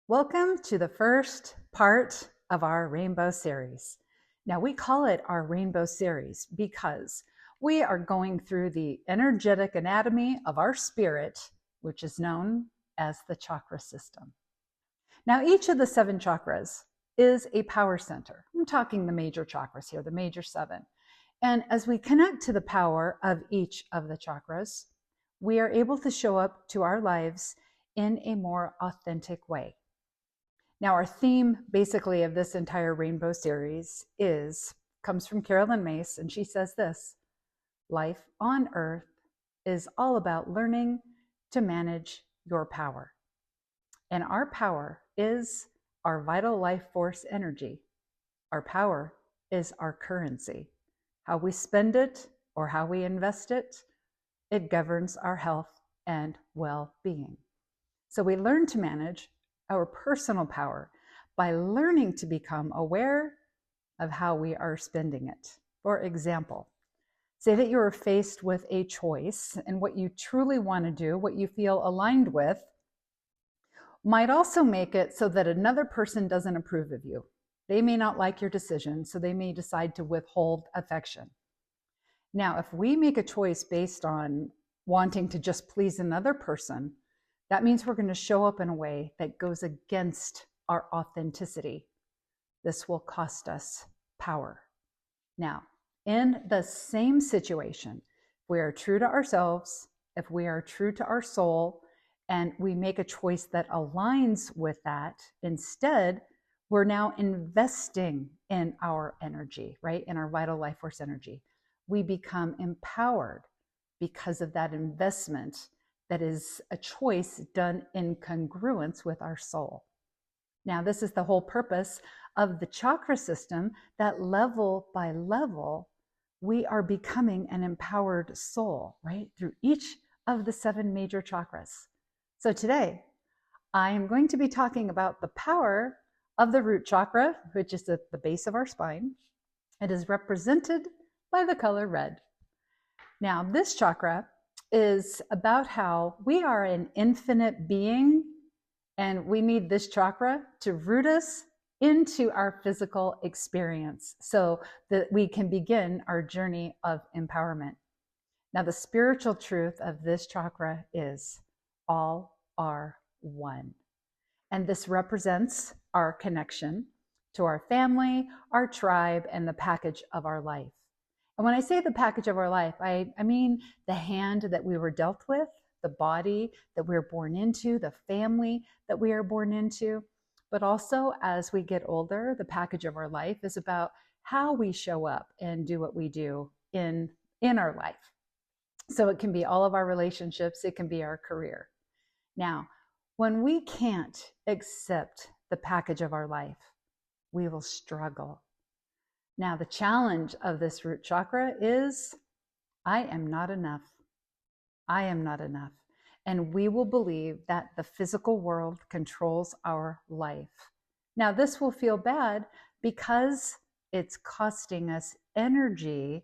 Welcome to the first part of our Rainbow Series. Now, we call it our Rainbow Series because we are going through the energetic anatomy of our spirit, which is known as the chakra system. Now, each of the 7 chakras is a power center. I'm talking the major chakras here, the major 7. And as we connect to the power of each of the chakras, we are able to show up to our lives in a more authentic way. Now, our theme basically of this entire Rainbow series comes from Carolyn Myss, and she says this: life on earth is all about learning to manage your power. And our power is our vital life force energy. Our power is our currency. How we spend it or how we invest it, it governs our health and well-being. So we learn to manage our personal power by learning to become aware of how we are spending it. For example, say that you are faced with a choice and what you truly want to do, what you feel aligned with, might also make it so that another person doesn't approve of you. They may not like your decision, so they may decide to withhold affection. Now, if we make a choice based on wanting to just please another person, that means we're going to show up in a way that goes against our authenticity. This will cost us power. Now, in the same situation, if we are true to ourselves, if we are true to our soul, and we make a choice that aligns with that, instead, we're now investing in our energy, right? In our vital life force energy. We become empowered because of that investment that is a choice done in congruence with our soul. Now, this is the whole purpose of the chakra system, that level by level, we are becoming an empowered soul, right? Through each of the 7 major chakras. So today, I am going to be talking about the power of the root chakra, which is at the base of our spine. It is represented by the color red. Now, this chakra is about how we are an infinite being, and we need this chakra to root us into our physical experience so that we can begin our journey of empowerment. Now, the spiritual truth of this chakra is all are one. And this represents our connection to our family, our tribe, and the package of our life. And when I say the package of our life, I mean the hand that we were dealt with, the body that we're born into, the family that we are born into. But also, as we get older, the package of our life is about how we show up and do what we do in our life. So it can be all of our relationships, it can be our career. Now, when we can't accept the package of our life, we will struggle. Now, the challenge of this root chakra is, I am not enough. I am not enough. And we will believe that the physical world controls our life. Now, this will feel bad because it's costing us energy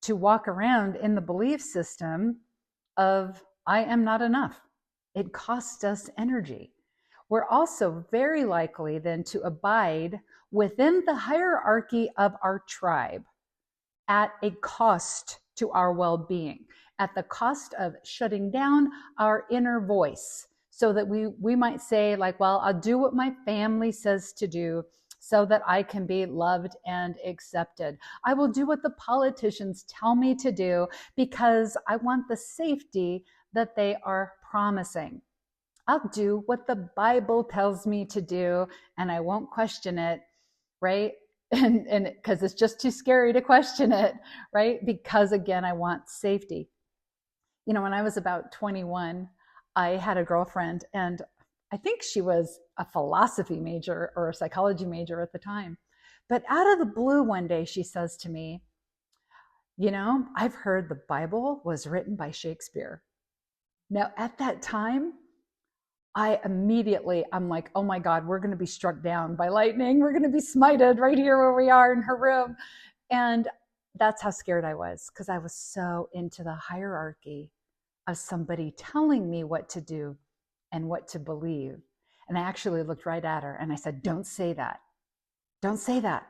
to walk around in the belief system of, I am not enough. It costs us energy. We're also very likely then to abide within the hierarchy of our tribe at a cost to our well-being, at the cost of shutting down our inner voice, so that we might say, like, well, I'll do what my family says to do so that I can be loved and accepted. I will do what the politicians tell me to do because I want the safety that they are promising. I'll do what the Bible tells me to do and I won't question it, right? And because it's just too scary to question it, right? Because again, I want safety. You know, when I was about 21, I had a girlfriend, and I think she was a philosophy major or a psychology major at the time. But out of the blue one day, she says to me, you know, I've heard the Bible was written by Shakespeare. Now, at that time, I'm like, oh my God, we're going to be struck down by lightning. We're going to be smited right here where we are in her room. And that's how scared I was, because I was so into the hierarchy of somebody telling me what to do and what to believe. And I actually looked right at her and I said, don't say that. Don't say that.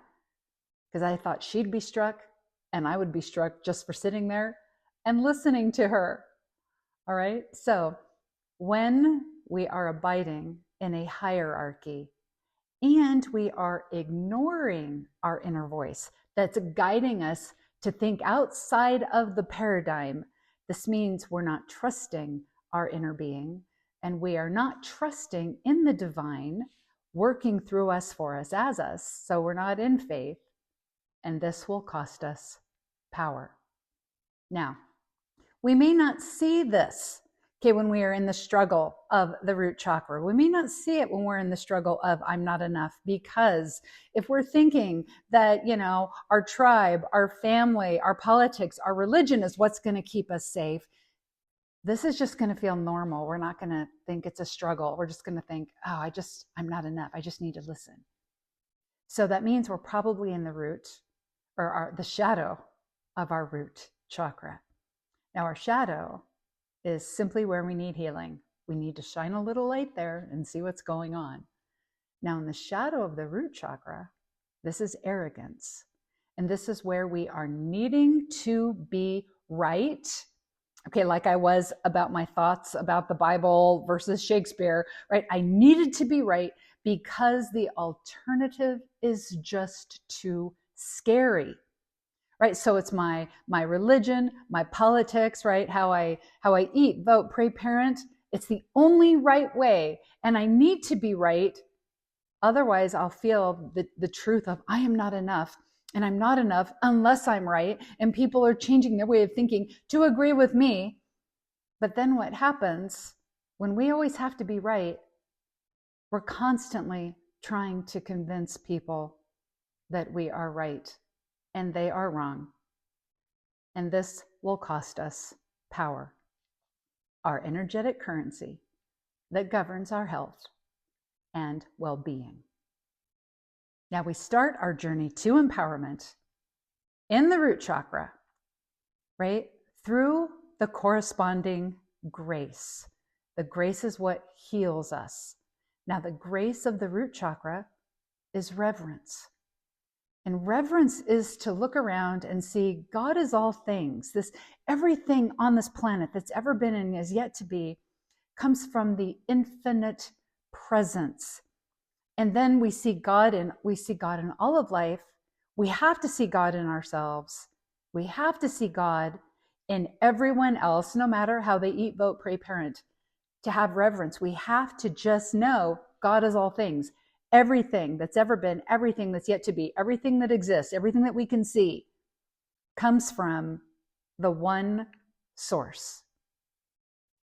Because I thought she'd be struck and I would be struck just for sitting there and listening to her. All right. So when we are abiding in a hierarchy and we are ignoring our inner voice that's guiding us to think outside of the paradigm, this means we're not trusting our inner being and we are not trusting in the divine working through us, for us, as us. So we're not in faith, and this will cost us power. Now, we may not see this, okay, when we are in the struggle of the root chakra. We may not see it when we're in the struggle of I'm not enough, because if we're thinking that, our tribe, our family, our politics, our religion is what's going to keep us safe, this is just going to feel normal. We're not going to think it's a struggle. We're just going to think, oh, I'm not enough. I just need to listen. So that means we're probably in the root or the shadow of our root chakra. Now, our shadow is simply where we need healing. We need to shine a little light there and see what's going on. Now, in the shadow of the root chakra, this is arrogance. And this is where we are needing to be right. Okay, like I was about my thoughts about the Bible versus Shakespeare, right? I needed to be right because the alternative is just too scary. Right? So it's my religion, my politics, right? How I eat, vote, pray, parent. It's the only right way. And I need to be right. Otherwise, I'll feel the truth of I am not enough. And I'm not enough unless I'm right. And people are changing their way of thinking to agree with me. But then what happens when we always have to be right? We're constantly trying to convince people that we are right and they are wrong. And this will cost us power, our energetic currency that governs our health and well-being. Now we start our journey to empowerment in the root chakra, right? Through the corresponding grace. The grace is what heals us. Now the grace of the root chakra is reverence. And reverence is to look around and see God is all things. Everything on this planet that's ever been and is yet to be comes from the infinite presence. And then we see God in all of life. We have to see God in ourselves. We have to see God in everyone else, no matter how they eat, vote, pray, parent. To have reverence, we have to just know God is all things. Everything that's ever been, everything that's yet to be, everything that exists, everything that we can see comes from the one source.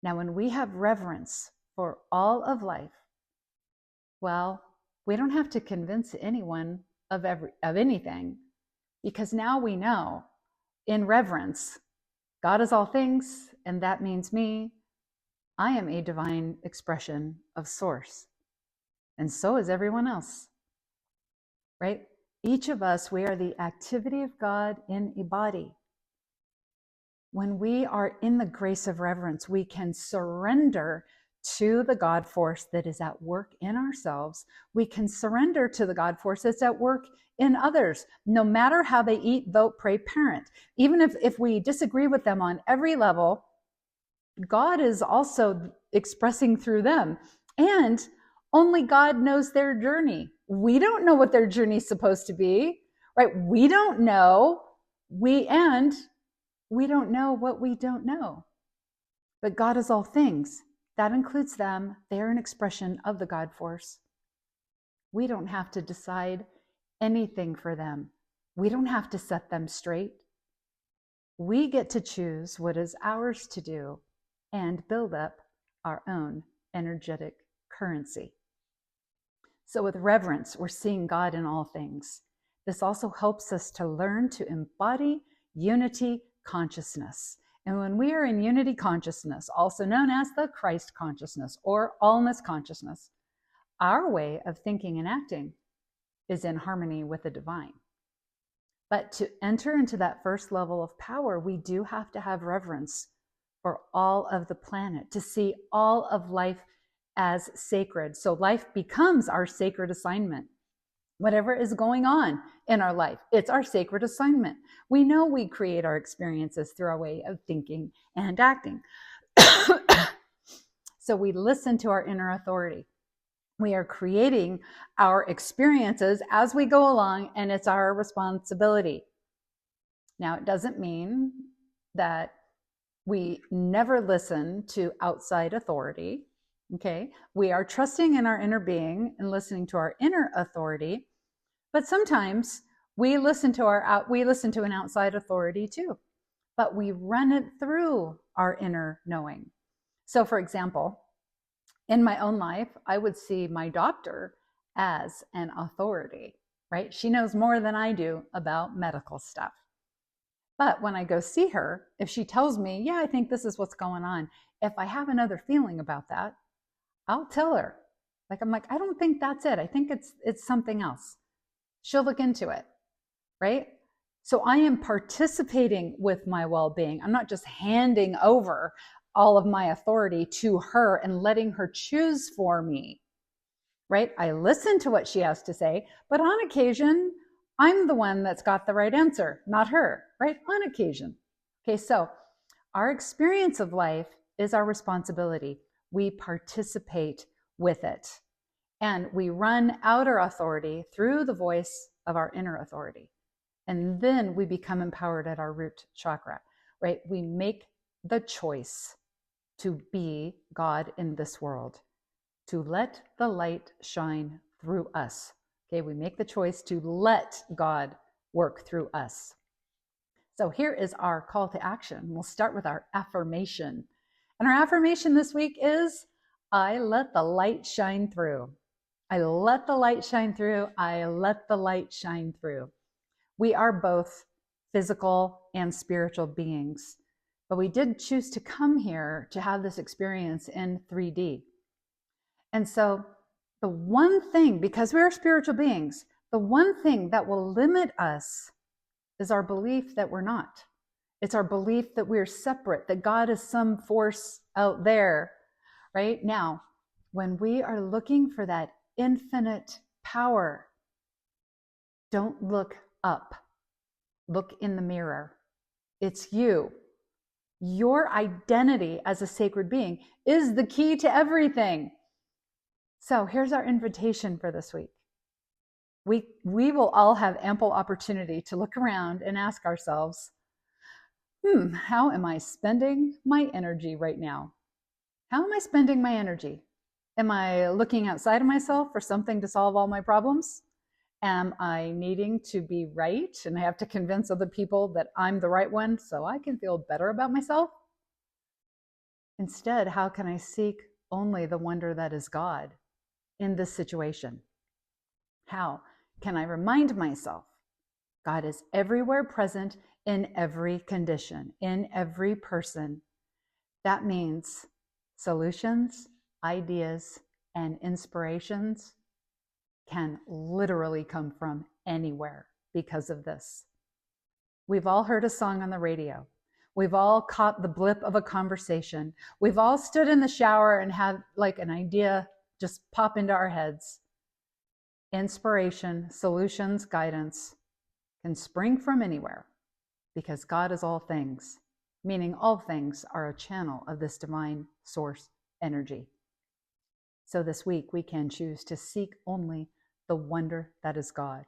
Now, when we have reverence for all of life, well, we don't have to convince anyone of anything, because now we know in reverence, God is all things, and that means me. I am a divine expression of source. And so is everyone else, right? Each of us, we are the activity of God in a body. When we are in the grace of reverence, we can surrender to the God force that is at work in ourselves. We can surrender to the God force that's at work in others, no matter how they eat, vote, pray, parent. Even if we disagree with them on every level, God is also expressing through them. And only God knows their journey. We don't know what their journey is supposed to be, right? We don't know. We don't know what we don't know. But God is all things. That includes them. They're an expression of the God force. We don't have to decide anything for them. We don't have to set them straight. We get to choose what is ours to do and build up our own energetic currency. So with reverence, we're seeing God in all things. This also helps us to learn to embody unity consciousness. And when we are in unity consciousness, also known as the Christ consciousness or allness consciousness, our way of thinking and acting is in harmony with the divine. But to enter into that first level of power, we do have to have reverence for all of the planet, to see all of life as sacred. So life becomes our sacred assignment. Whatever is going on in our life, it's our sacred assignment. We know we create our experiences through our way of thinking and acting. So we listen to our inner authority. We are creating our experiences as we go along, and it's our responsibility. Now, it doesn't mean that we never listen to outside authority. Okay, we are trusting in our inner being and listening to our inner authority, but sometimes we listen to an outside authority too, but we run it through our inner knowing. So, for example, in my own life, I would see my doctor as an authority, right? She knows more than I do about medical stuff. But when I go see her, if she tells me, yeah, I think this is what's going on, if I have another feeling about that, I'll tell her. I'm like, I don't think that's it. I think it's something else. She'll look into it, right? So I am participating with my well-being. I'm not just handing over all of my authority to her and letting her choose for me, right? I listen to what she has to say, but on occasion, I'm the one that's got the right answer, not her, right? On occasion. Okay, so our experience of life is our responsibility. We participate with it, and we run outer authority through the voice of our inner authority. And then we become empowered at our root chakra, right? We make the choice to be God in this world, to let the light shine through us. Okay, we make the choice to let God work through us. So here is our call to action. We'll start with our affirmation. And our affirmation this week is, I let the light shine through. I let the light shine through. I let the light shine through. We are both physical and spiritual beings, but we did choose to come here to have this experience in 3D. And so the one thing, because we are spiritual beings, the one thing that will limit us is our belief that we're not. It's our belief that we're separate, that God is some force out there, right? Now, when we are looking for that infinite power, don't look up. Look in the mirror. It's you. Your identity as a sacred being is the key to everything. So here's our invitation for this week. We will all have ample opportunity to look around and ask ourselves, how am I spending my energy right now? How am I spending my energy? Am I looking outside of myself for something to solve all my problems? Am I needing to be right and I have to convince other people that I'm the right one so I can feel better about myself? Instead, how can I seek only the wonder that is God in this situation? How can I remind myself God is everywhere present in every condition, in every person? That means solutions, ideas, and inspirations can literally come from anywhere because of this. We've all heard a song on the radio. We've all caught the blip of a conversation. We've all stood in the shower and had like an idea just pop into our heads. Inspiration, solutions, guidance can spring from anywhere because God is all things, meaning all things are a channel of this divine source energy. So this week we can choose to seek only the wonder that is God.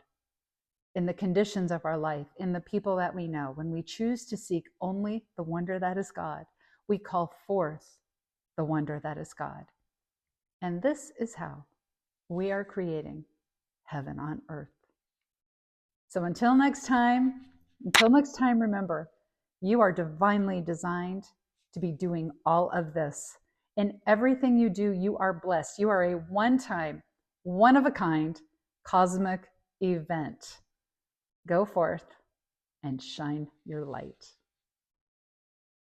In the conditions of our life, in the people that we know, when we choose to seek only the wonder that is God, we call forth the wonder that is God. And this is how we are creating heaven on earth. So until next time, remember, you are divinely designed to be doing all of this. In everything you do, you are blessed. You are a one-time, one-of-a-kind cosmic event. Go forth and shine your light.